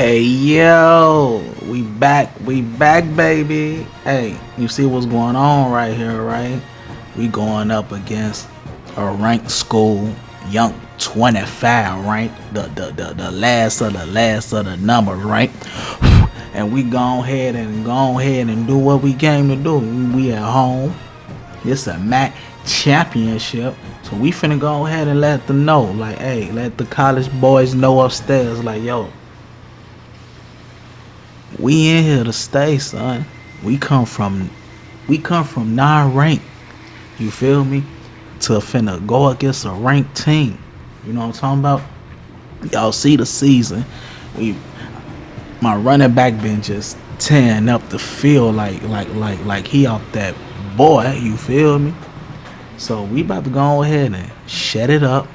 Hey yo, we back, baby. Hey, you see what's going on right here, right? We going up against a ranked school, young 25, right? The last of the numbers, right? And we go ahead and do what we came to do. We at home. It's a MAC championship. So we finna go ahead and let them know, like, hey, let the college boys know upstairs, like, yo, we in here to stay, son. We come from non-rank. You feel me? To finna go against a ranked team. You know what I'm talking about? Y'all see the season. We my running back been just tearing up the field like he out that boy. You feel me? So we about to go ahead and shut it up.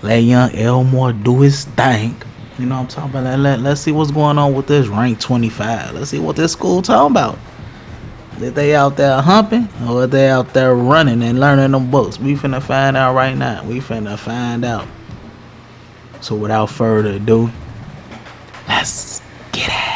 Let young Elmore do his thing. You know what I'm talking about? Let's see what's going on with this rank 25. Let's see what this school talking about. If they out there humping or if they out there running and learning them books. We finna find out right now. We finna find out. So without further ado, let's get it.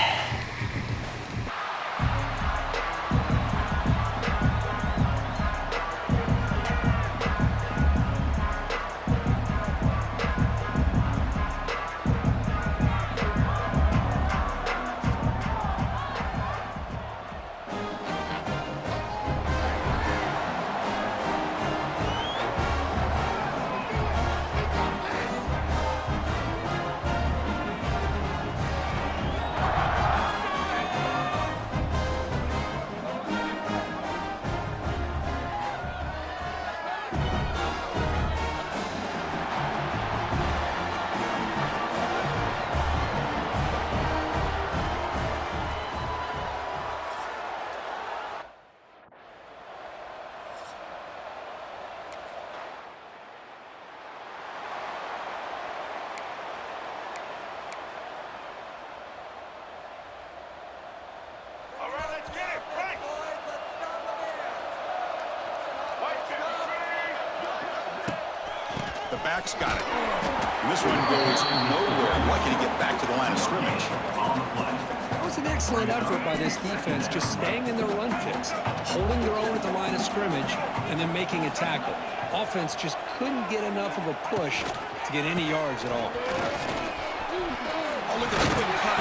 The back's got it. And this one goes nowhere. Lucky to get back to the line of scrimmage. That was an excellent effort by this defense, just staying in their run fix, holding their own at the line of scrimmage, and then making a tackle. Offense just couldn't get enough of a push to get any yards at all. Oh, look at the quick cut.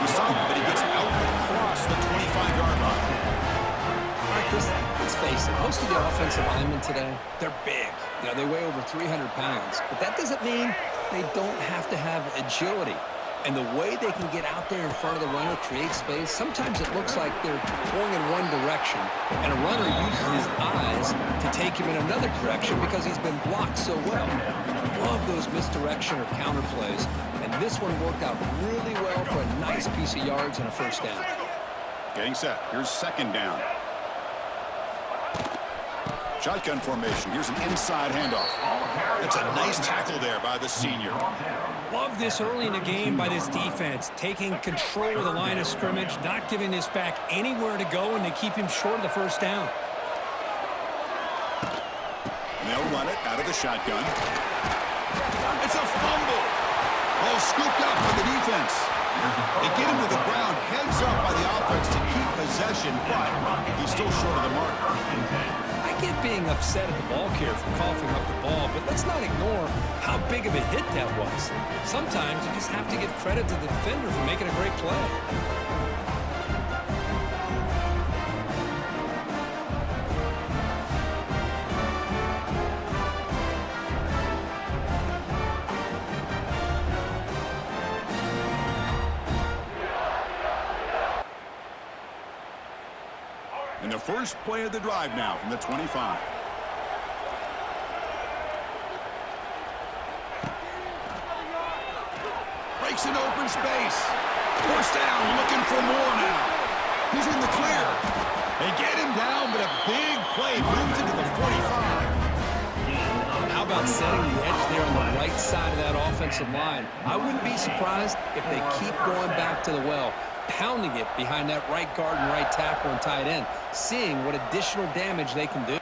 You saw him, but he gets out across the 25-yard line. Marcus, let's face it, most of the offensive linemen today, they're big. You know, they weigh over 300 pounds. But that doesn't mean they don't have to have agility. And the way they can get out there in front of the runner, create space, sometimes it looks like they're going in one direction, and a runner uses his eyes to take him in another direction because he's been blocked so well. Love those misdirection or counter plays, and this one worked out really well for a nice piece of yards and a first down. Getting set. Here's second down. Shotgun formation. Here's an inside handoff. That's a nice tackle there by the senior. Love this early in the game by this defense, taking control of the line of scrimmage, not giving this back anywhere to go, and they keep him short of the first down. And they'll run it out of the shotgun. It's a fumble. Oh, scooped up by the defense. They get him to the ground, heads up by the offense to keep possession, but he's still short of the mark. I get being upset at the ball carrier for coughing up the ball, but let's not ignore how big of a hit that was. Sometimes you just have to give credit to the defender for making a great play. And the first play of the drive now from the 25. Breaks an open space. First down, looking for more now. He's in the clear. They get him down, but a big play moves into the 45. How about setting the edge there on the right side of that offensive line? I wouldn't be surprised if they keep going back to the well, pounding it behind that right guard and right tackle and tight end, seeing what additional damage they can do.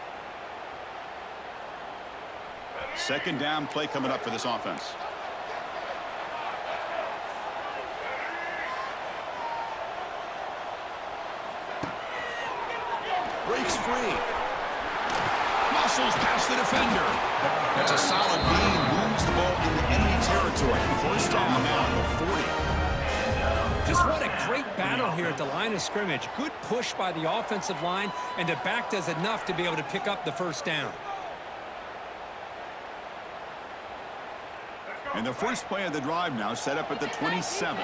Second down play coming up for this offense. Breaks free. Muscles past the defender. That's a solid gain. Moves the ball into enemy territory. First down now at the 40. Just what a great battle here at the line of scrimmage. Good push by the offensive line, and the back does enough to be able to pick up the first down. And the first play of the drive now set up at the 27.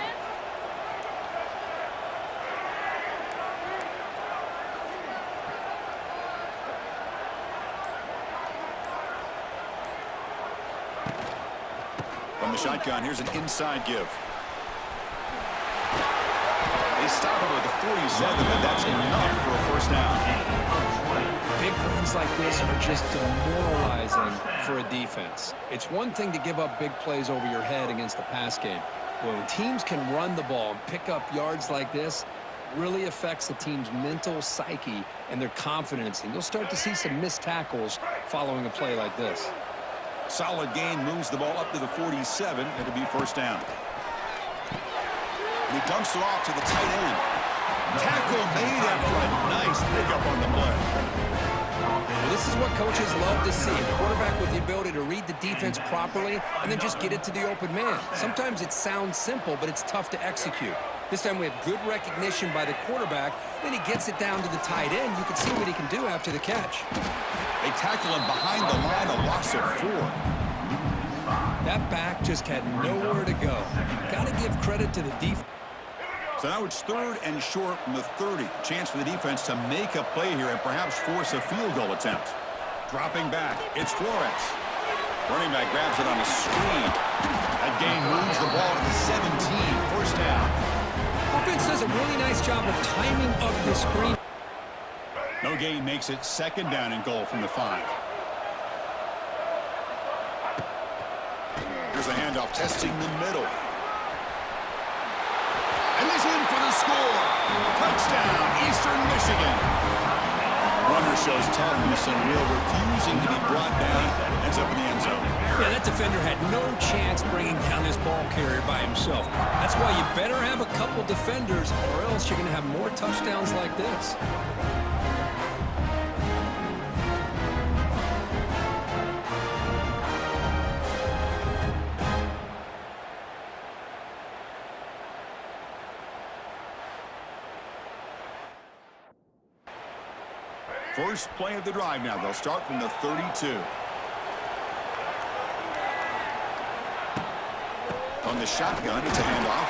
From the shotgun, here's an inside give. They stop him at the 47, and that's enough for a first down. Big runs like this are just demoralizing for a defense. It's one thing to give up big plays over your head against the pass game. But when teams can run the ball and pick up yards like this, it really affects the team's mental psyche and their confidence. And you'll start to see some missed tackles following a play like this. Solid gain, moves the ball up to the 47. It'll be first down. And he dumps it off to the tight end. Tackle made after a nice pickup on the play. Well, this is what coaches love to see. A quarterback with the ability to read the defense properly and then just get it to the open man. Sometimes it sounds simple, but it's tough to execute. This time we have good recognition by the quarterback. Then he gets it down to the tight end. You can see what he can do after the catch. They tackle him behind the line, a loss of 4. That back just had nowhere to go. Got to give credit to the defense. So now it's 3rd and short from the 30. Chance for the defense to make a play here and perhaps force a field goal attempt. Dropping back, it's Flores. Running back grabs it on a screen. That gain moves the ball to the 17. First down. Offense does a really nice job of timing up the screen. No gain makes it 2nd down and goal from the 5. Here's a handoff testing the middle. And he's in for the score. Touchdown, Eastern Michigan. Runner shows toughness and will, refusing to be brought down. Ends up in the end zone. Yeah, that defender had no chance bringing down this ball carrier by himself. That's why you better have a couple defenders, or else you're going to have more touchdowns like this. First play of the drive now. They'll start from the 32. On the shotgun, it's a handoff.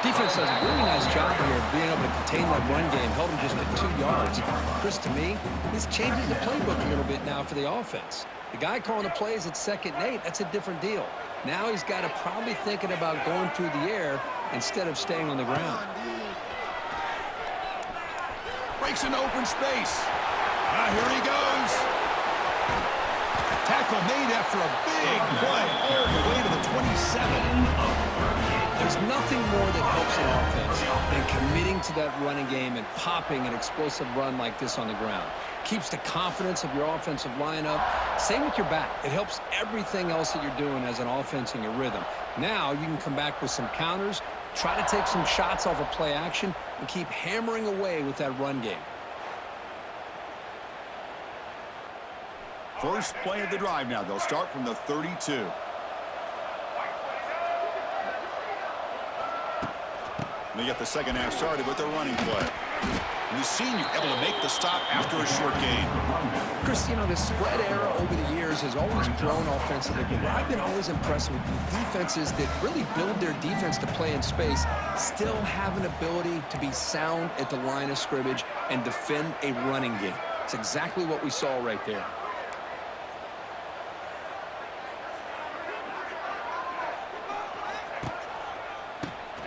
Defense does a really nice job here of being able to contain that run game, held him just at 2 yards. Chris, to me, this changes the playbook a little bit now for the offense. The guy calling the plays at 2nd and 8, that's a different deal. Now he's got to probably thinking about going through the air instead of staying on the ground. Breaks into open space. Here he goes. Tackle made after a big play all the way to the 27. There's nothing more that helps an offense than committing to that running game and popping an explosive run like this on the ground. Keeps the confidence of your offensive lineup. Same with your back. It helps everything else that you're doing as an offense in your rhythm. Now you can come back with some counters, try to take some shots off of play action, and keep hammering away with that run game. First play of the drive now. They'll start from the 32. They get the second half started with their running play. And the senior able to make the stop after a short gain. Chris, you know, the spread era over the years has always grown offensively. But I've been always impressed with defenses that really build their defense to play in space, still have an ability to be sound at the line of scrimmage and defend a running game. It's exactly what we saw right there.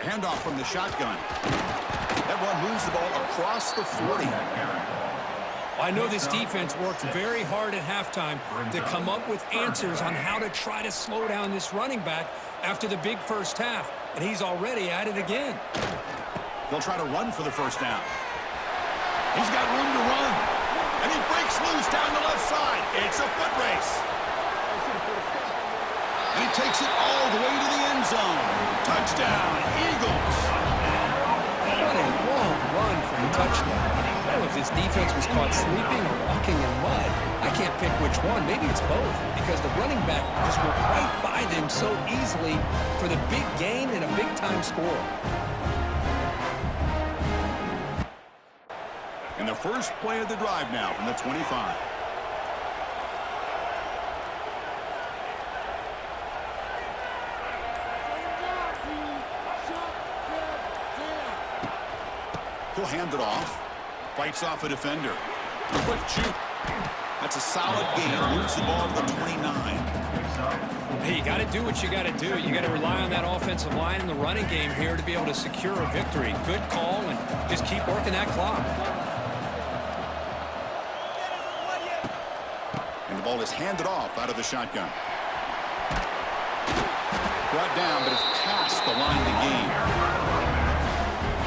Handoff from the shotgun. That one moves the ball across the 40. I know this defense worked very hard at halftime to come up with answers on how to try to slow down this running back after the big first half, and he's already at it again. They'll try to run for the first down. He's got room to run, and he breaks loose down the left side. It's a foot race. And he takes it all the way to the end zone. Touchdown, Eagles. What a long run run for the touchdown. I don't know if this defense was caught sleeping or walking in mud. I can't pick which one. Maybe it's both, because the running back just went right by them so easily for the big gain and a big-time score. And the first play of the drive now from the 25. He'll hand it off. Fights off a defender. Quick juke. That's a solid gain. Moves the ball to the 29. Hey, you got to do what you got to do. You got to rely on that offensive line in the running game here to be able to secure a victory. Good call, and just keep working that clock. And the ball is handed off out of the shotgun. Brought down, but it's past the line to gain.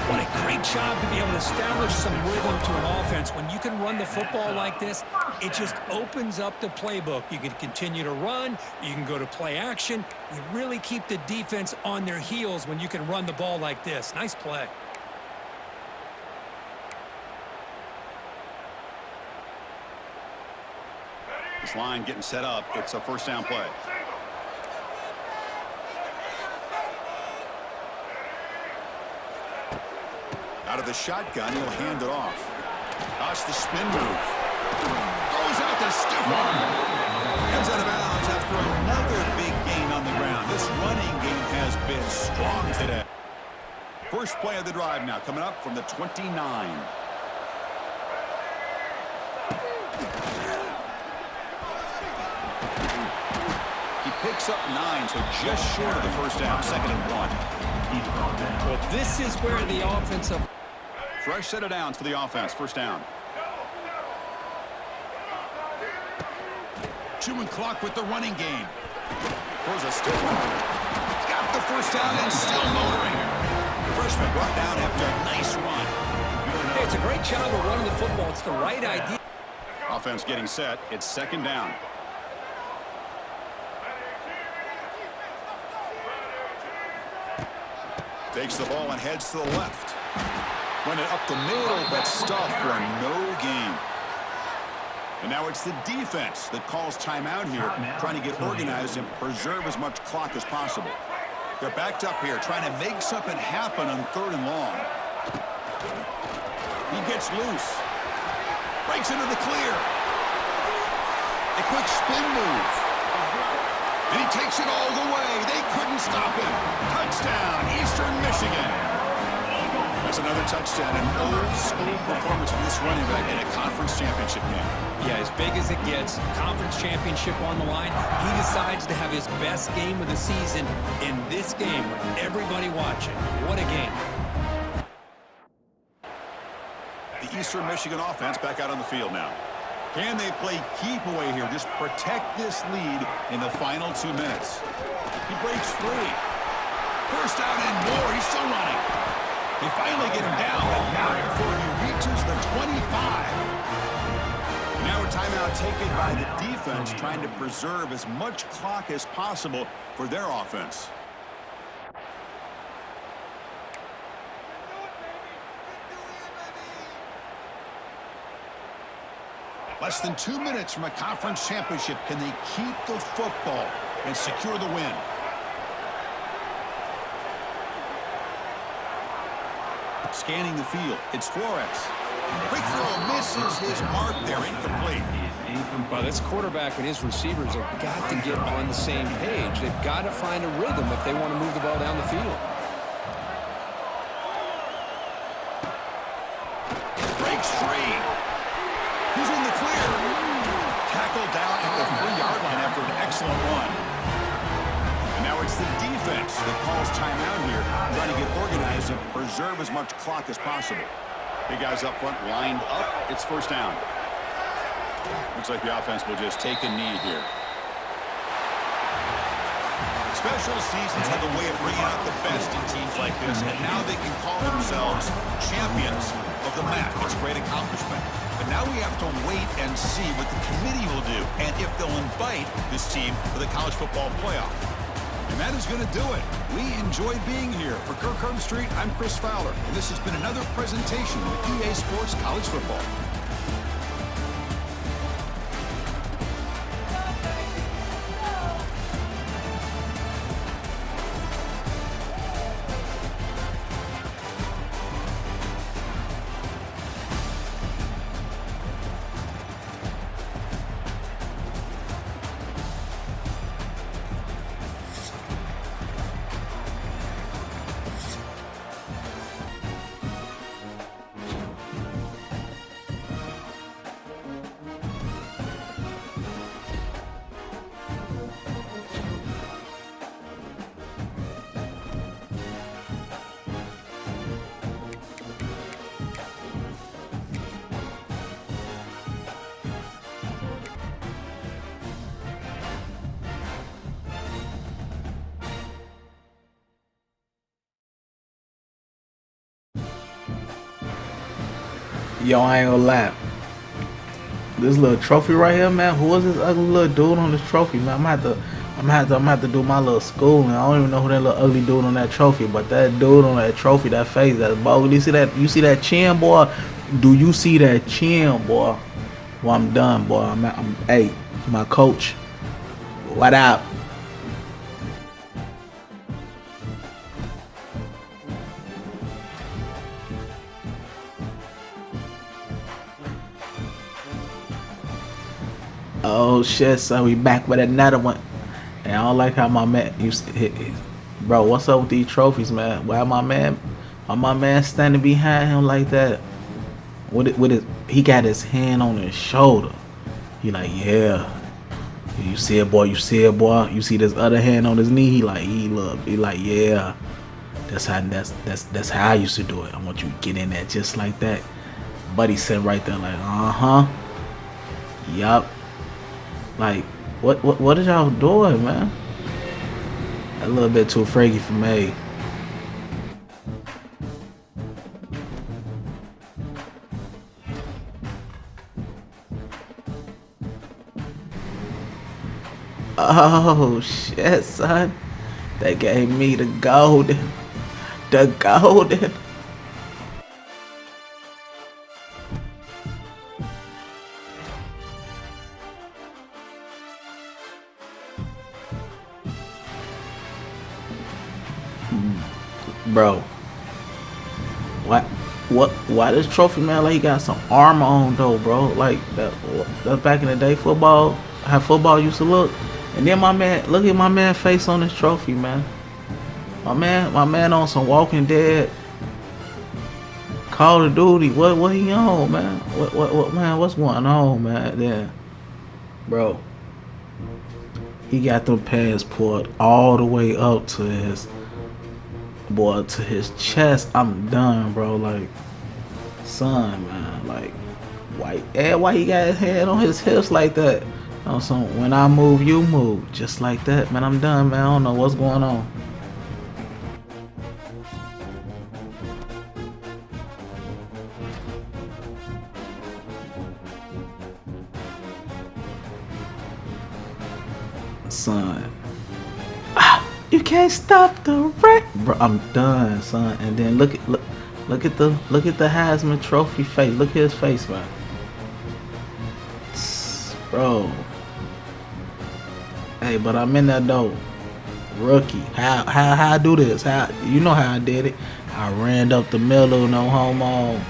What a great job to be able to establish some rhythm to an offense. When you can run the football like this, it just opens up the playbook. You can continue to run. You can go to play action. You really keep the defense on their heels when you can run the ball like this. Nice play. This line getting set up. It's a first down play. Out of the shotgun, he'll hand it off. That's the spin move. Goes out to stiff arm. Comes out of bounds after another big gain on the ground. This running game has been strong today. First play of the drive now, coming up from the 29. He picks up 9, so just short of the first down, 2nd and 1. Well, this is where the offensive... Fresh set of downs for the offense. First down. Chewing clock with the running game. Throws a stiff one. Got the first down and still motoring. The freshman brought down after a nice run. Hey, it's a great job of running the football. It's the right idea. Offense getting set. It's 2nd down. Takes the ball and heads to the left. Run it up the middle, but stuff for no gain. And now it's the defense that calls timeout here, trying to get organized and preserve as much clock as possible. They're backed up here, trying to make something happen on 3rd and long. He gets loose. Breaks into the clear. A quick spin move. And he takes it all the way. They couldn't stop him. Touchdown, Eastern Michigan. That's another touchdown, an old-school performance from this running back in a conference championship game. Yeah, as big as it gets, conference championship on the line, he decides to have his best game of the season in this game with everybody watching. What a game. The Eastern Michigan offense back out on the field now. Can they play keep away here? Just protect this lead in the final 2 minutes. He breaks free. First down and more. He's still running. They finally get him down, but not before he reaches the 25. Now a timeout taken by the defense, trying to preserve as much clock as possible for their offense. Less than 2 minutes from a conference championship. Can they keep the football and secure the win? Scanning the field, it's Flores. Quick throw, misses his mark there, incomplete. Well, this quarterback and his receivers have got to get on the same page. They've got to find a rhythm if they want to move the ball down the field. Breaks free. He's in the clear. Tackled down at the 3-yard line after an excellent run. And now it's the defense that calls timeout here, trying to get organized and preserve as much clock as possible. Big guys up front lined up. It's first down. Looks like the offense will just take a knee here. Special seasons have a way of bringing out the best in teams like this, and now they can call themselves champions of the MAC. It's a great accomplishment. But now we have to wait and see what the committee will do, and if they'll invite this team to the college football playoff. And that is going to do it. We enjoyed being here. For Kirk Herbstreit, I'm Chris Fowler, and this has been another presentation of EA Sports College Football. Yo, I ain't gonna lie. This little trophy right here, man. Who was this ugly little dude on this trophy, man? I'm gonna have to do my little schooling. I don't even know who that little ugly dude on that trophy, but that dude on that trophy, that face, that bogus. You see that? You see that chin, boy? Do you see that chin, boy? Well, I'm done, boy. Hey, my coach. What up? Oh shit, son, we back with another one. And I don't like how my man bro, what's up with these trophies, man? Why my man standing behind him like that? With his he got his hand on his shoulder. He like, yeah. You see it, boy, you see it, boy. You see this other hand on his knee, he like, yeah. That's how I used to do it. I want you to get in there just like that. Buddy said right there, like, uh-huh. Yup. Like, what is y'all doing, man? A little bit too freaky for me. Oh shit, son. They gave me the golden. The golden. Bro. What? Why this trophy man like he got some armor on though, bro? Like that back in the day football, how football used to look. And then my man, look at my man face on this trophy, man. My man on some Walking Dead, Call of Duty. What he on, man? What man? What's going on, man? Then, bro, he got them pants pulled all the way up to his chest. I'm done, bro. Like, son, man. Like, why he got his hand on his hips like that? So when I move, you move, just like that, man. I'm done, man. I don't know what's going on. Son, you can't stop the rain, bro. I'm done, son. And then look at the Heisman Trophy face. Look at his face, man. Bro. Hey, but I'm in that though. Rookie. How I do this? How you know how I did it? I ran up the middle, no homo.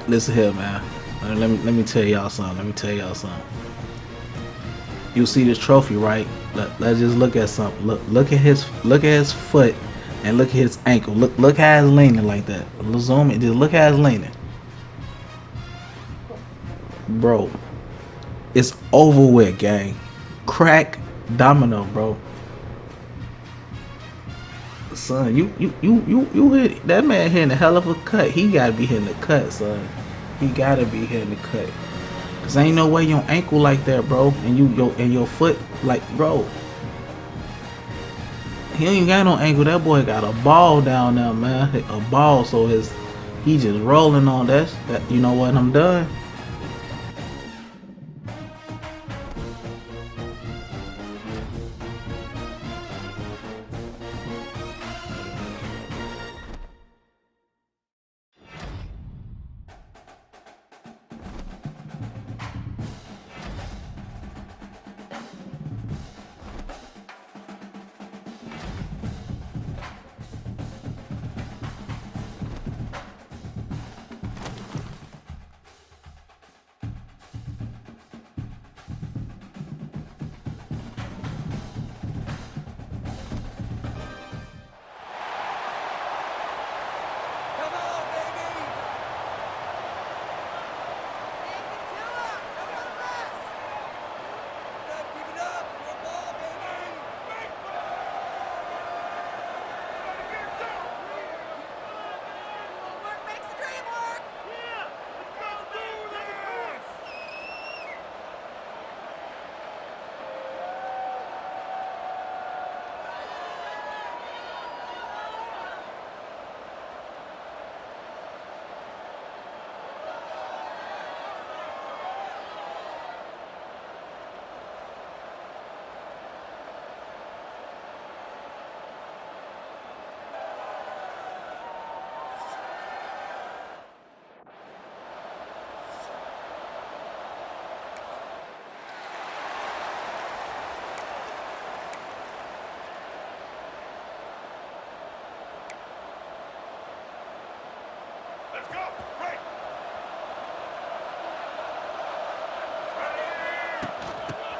Listen here, man. Let me tell y'all something. You see this trophy, right? Let's just look at something. Look at his foot and look at his ankle. Look how it's leaning like that. Let's zoom in. Just look how it's leaning. Bro, it's over with, gang. Crack domino, bro. Son, you hit that man hitting a hell of a cut. He gotta be hitting the cut, son. He gotta be hitting the cut. Cause ain't no way your ankle like that, bro. And your foot like, bro. He ain't got no ankle. That boy got a ball down there, man. A ball, so he just rolling on that. You know what? I'm done.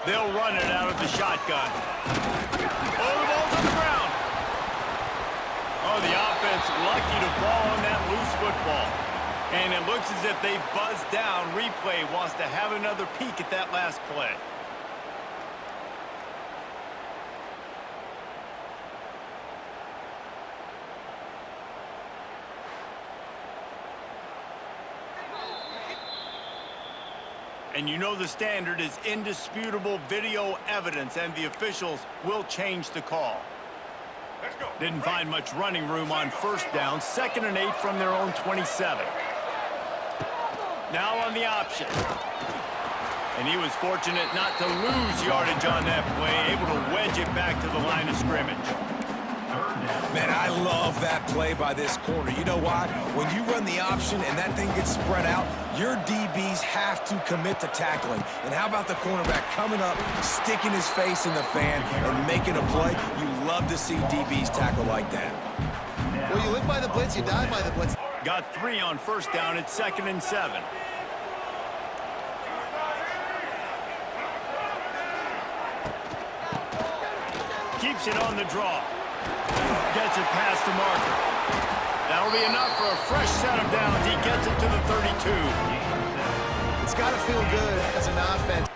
They'll run it out of the shotgun. Oh, the ball's on the ground. Oh, the offense lucky to fall on that loose football. And it looks as if they've buzzed down. Replay wants to have another peek at that last play. And you know the standard is indisputable video evidence, and the officials will change the call. Let's go. Didn't find much running room on first down. 2nd and 8 from their own 27. Now on the option. And he was fortunate not to lose yardage on that play, able to wedge it back to the line of scrimmage. Man, I love that play by this corner. You know why? When you run the option and that thing gets spread out, your DBs have to commit to tackling. And how about the cornerback coming up, sticking his face in the fan, and making a play? You love to see DBs tackle like that. Well, you live by the blitz, you die by the blitz. Got 3 on first down. It's 2nd and 7. Keeps it on the draw. Gets it past the marker. That'll be enough for a fresh set of downs. He gets it to the 32. It's got to feel good as an offense.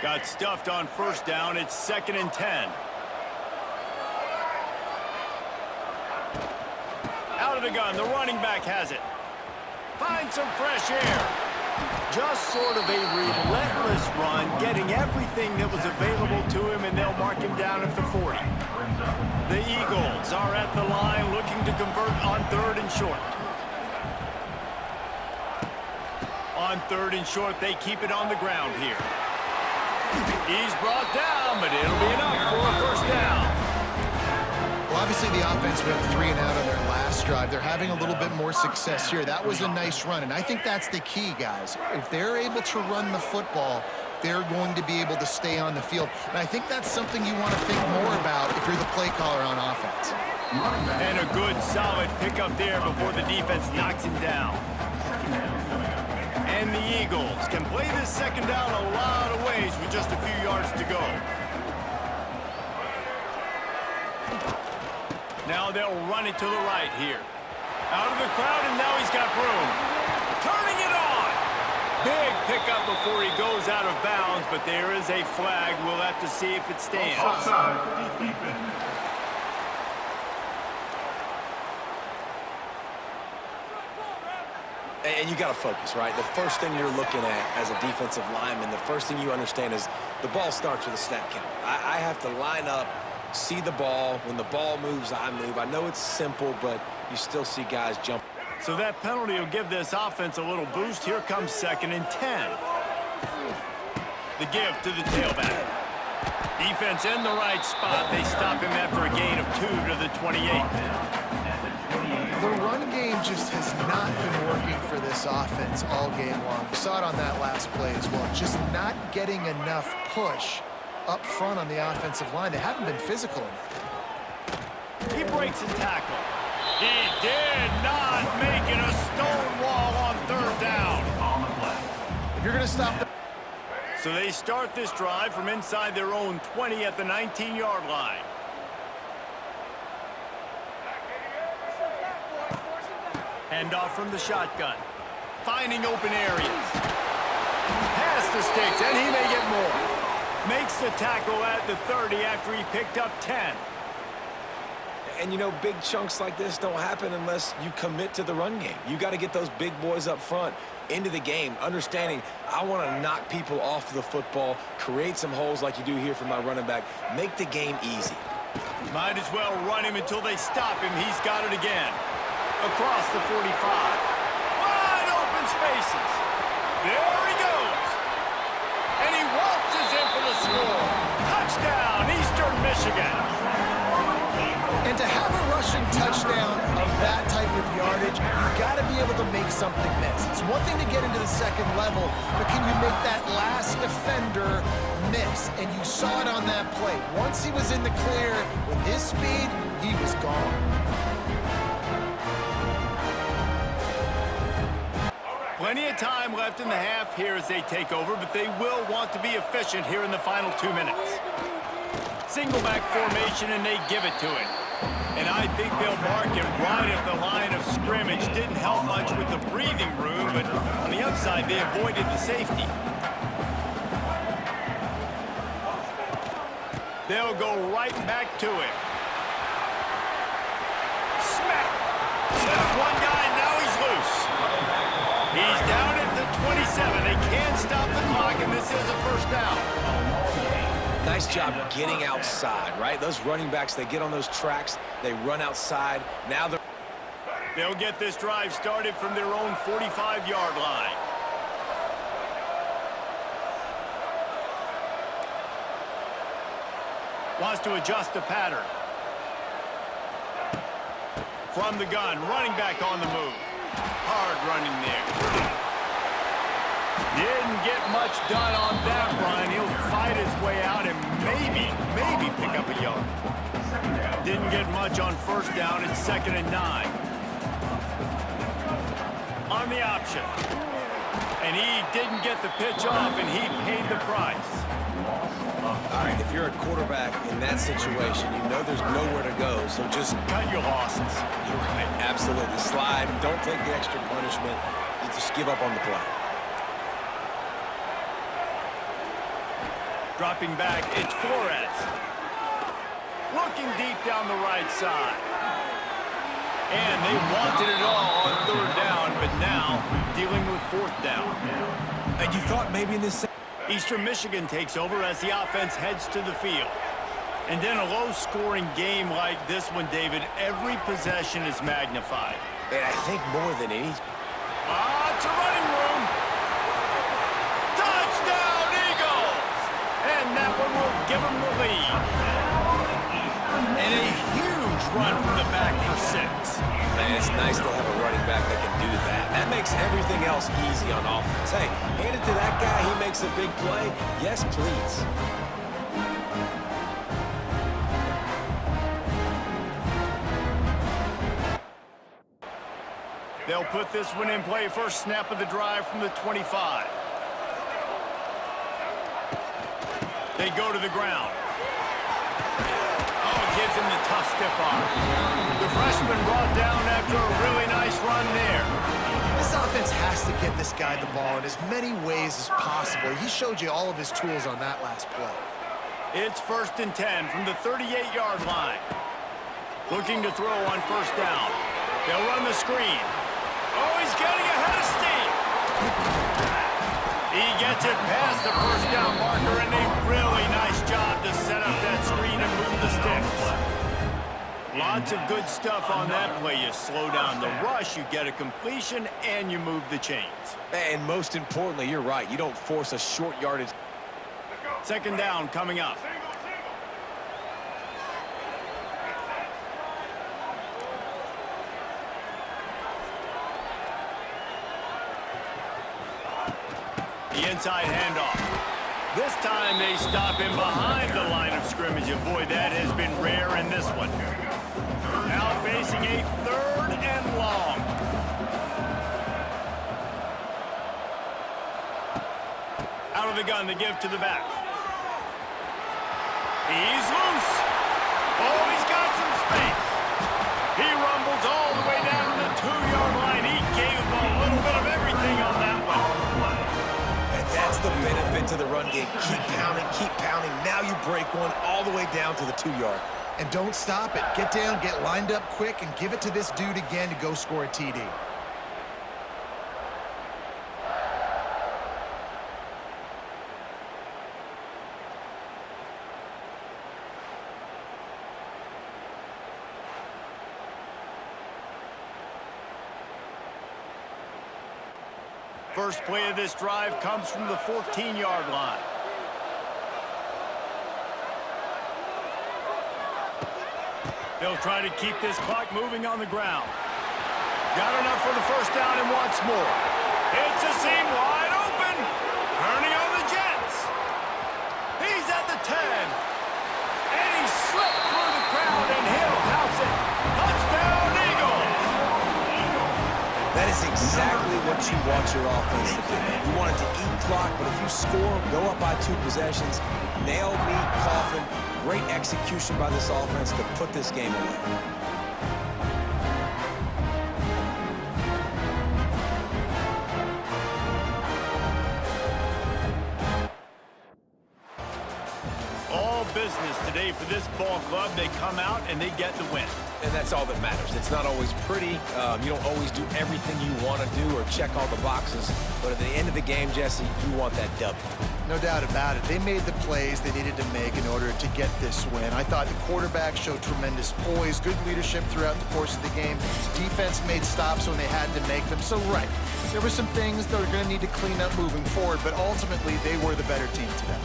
Got stuffed on first down. It's 2nd and 10. Out of the gun. The running back has it. Finds some fresh air. Just sort of a relentless run, getting everything that was available to him, and they'll mark him down at the 40. The Eagles are at the line looking to convert on 3rd and short. On 3rd and short, they keep it on the ground here. He's brought down, but it'll be enough for a first down. Well, obviously the offense went 3 and out on their last drive. They're having a little bit more success here. That was a nice run, and I think that's the key, guys. If they're able to run the football, they're going to be able to stay on the field. And I think that's something you want to think more about if you're the play caller on offense. And a good, solid pickup there before the defense knocks him down. And the Eagles can play this 2nd down a lot of ways with just a few yards to go. Now they'll run it to the right here. Out of the crowd, and now he's got room. Turning it on. Big pickup before he goes out of bounds, but there is a flag. We'll have to see if it stands. And you got to focus, right? The first thing you're looking at as a defensive lineman, the first thing you understand is the ball starts with a snap count. I have to line up See the ball. When the ball moves, I move. I know it's simple, but you still see guys jump. So that penalty will give this offense a little boost. Here comes 2nd and 10. The give to the tailback. Defense in the right spot. They stop him after a gain of 2 to the 28. The run game just has not been working for this offense all game long. We saw it on that last play as well. Just not getting enough push up front on the offensive line. They haven't been physical enough. He breaks a tackle. He did not make it a stone wall on 3rd down. If you're going to stop the... So they start this drive from inside their own 20 at the 19-yard line. Handoff from the shotgun. Finding open areas. Pass the sticks, and he may get more. Makes the tackle at the 30 after he picked up 10. And, you know, big chunks like this don't happen unless you commit to the run game. You got to get those big boys up front into the game, understanding I want to knock people off the football, create some holes like you do here for my running back, make the game easy. Might as well run him until they stop him. He's got it again. Across the 45. Wide open spaces. There he goes. And he waltzes in for the score. Touchdown, Eastern Michigan. And to have a rushing touchdown of that type of yardage, you've got to be able to make something miss. It's one thing to get into the 2nd level, but can you make that last defender miss? And you saw it on that play. Once he was in the clear with his speed, he was gone. Plenty of time left in the half here as they take over, but they will want to be efficient here in the final 2 minutes. Single back formation, and they give it to him. And I think they'll mark him right at the line of scrimmage. Didn't help much with the breathing room, but on the outside, they avoided the safety. They'll go right back to him. Smack! Slips one guy, now he's loose. He's down at the 27. They can't stop the clock, and this is a 1st down. Nice job getting outside, right? Those running backs, they get on those tracks, they run outside. Now they'll get this drive started from their own 45-yard line. Wants to adjust the pattern. From the gun, running back on the move. Hard running there. Didn't get much done on that run. He'll fight his way out and maybe pick up a yard. Didn't get much on 1st down. It's 2nd and 9. On the option. And he didn't get the pitch off, and he paid the price. All right, if you're a quarterback in that situation, you know there's nowhere to go, so just cut your losses. You're right, absolutely. Slide, don't take the extra punishment. You just give up on the play. Dropping back, it's Flores. Looking deep down the right side. And they wanted it all on 3rd down, but now dealing with 4th down. And you thought maybe in this... Eastern Michigan takes over as the offense heads to the field. And in a low-scoring game like this one, David, every possession is magnified. And I think more than any... It's a running room. Touchdown, Eagles! And that one will give them the lead. And a huge run from the back for 6. Man, it's nice to have a running back that can do that. That makes everything else easy on offense. Hey, hand it to that guy, he makes a big play. Yes, please. They'll put this one in play. First snap of the drive from the 25. They go to the ground. Oh, gives him the tough stiff arm. The freshman brought down after a really nice run there. This offense has to get this guy the ball in as many ways as possible. He showed you all of his tools on that last play. It's 1st and 10 from the 38-yard line. Looking to throw on 1st down. They'll run the screen. Oh, he's getting ahead of steam. He gets it past the 1st down marker, and a really nice job to set up that screen and move the sticks. Lots of good stuff on that play. You slow down the rush, you get a completion, and you move the chains. And most importantly, you're right. You don't force a short yardage. Second down coming up. The inside handoff. This time they stop him behind the line of scrimmage, and boy, that has been rare in this one. Now facing a 3rd and long. Out of the gun, they give to the back. He's loose. Oh, he's got some space. He rumbles all the way down to the 2-yard line. He gave him a little bit of everything on that one. That's the benefit to the run game. Keep pounding. Now you break one all the way down to the 2-yard. And don't stop it. Get down, get lined up quick, and give it to this dude again to go score a TD. First play of this drive comes from the 14-yard line. They'll try to keep this clock moving on the ground. Got enough for the first down and wants more. It's a seam wide open. Turning on the Jets. He's at the 10. And he slipped through the crowd and he'll house it. Touchdown, Eagles. That is exactly what you want your offense to do. You want it to eat clock, but if you score, go up by 2 possessions, nail, meet, coffin. Great execution by this offense to put this game away. All business today for this ball club. They come out and they get the win. And that's all that matters. It's not always pretty. You don't always do everything you want to do or check all the boxes. But at the end of the game, Jesse, you want that W. No doubt about it. They made the plays they needed to make in order to get this win. I thought the quarterback showed tremendous poise, good leadership throughout the course of the game. Defense made stops when they had to make them. So, right, there were some things that were going to need to clean up moving forward, but ultimately they were the better team today.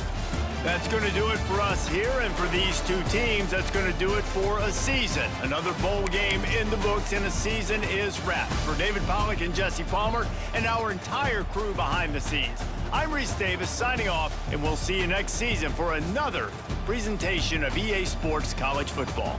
That's going to do it for us here, and for these two teams, that's going to do it for a season. Another bowl game in the books, and a season is wrapped. For David Pollack and Jesse Palmer, and our entire crew behind the scenes, I'm Reese Davis signing off, and we'll see you next season for another presentation of EA Sports College Football.